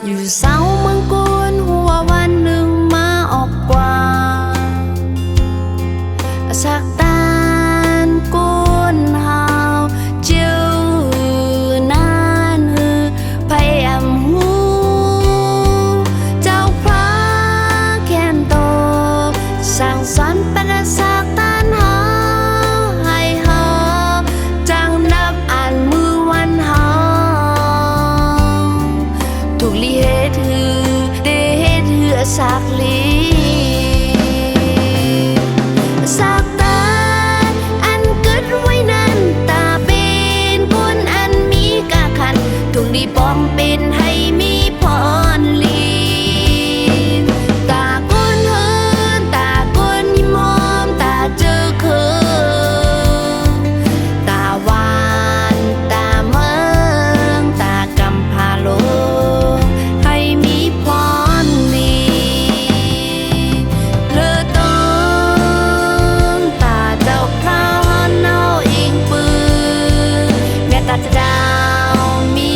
อยู่เสาเมืองกุนหัววันหนึ่งมาออกกว่าสักตานกุนเฮาจื้อนานฮือพยายามหูเจ้าพระแค้นโตสั่งสอนเป็นสักตานเฮาให้เฮาจังนับอ่านมือวันเฮาถูกลีเฮ็ดฮือได้เฮ็ดฮือสักลีสักตาอันเกิดไว้นั้นตาเป็นคนอันมีกะขันถูกดีปองเป็นให้มีพรลีตาก้นเฮินตาก้นยิ้มหอมตาเจอเคือตาหวานตาเมืองตากำพาโลให้มีพรลีเลอต้องตาเจ้าพระเนาเองปืนแม่ตาเจ้ามี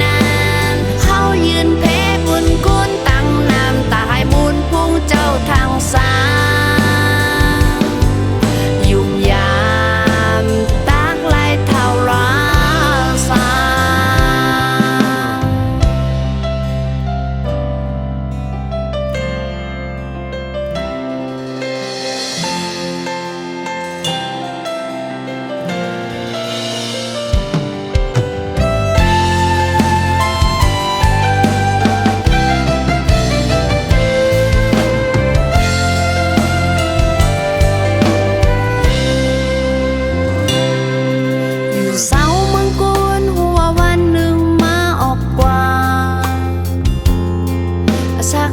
นานเขายืนเพบุญคุณตั้งนามตาให้บุญพุ่งเจ้าทางสายุ่งยามตากลายเท่าราสาอยู่เสาเมืองกุนหัววันหนึ่งมาออกกว่าสัก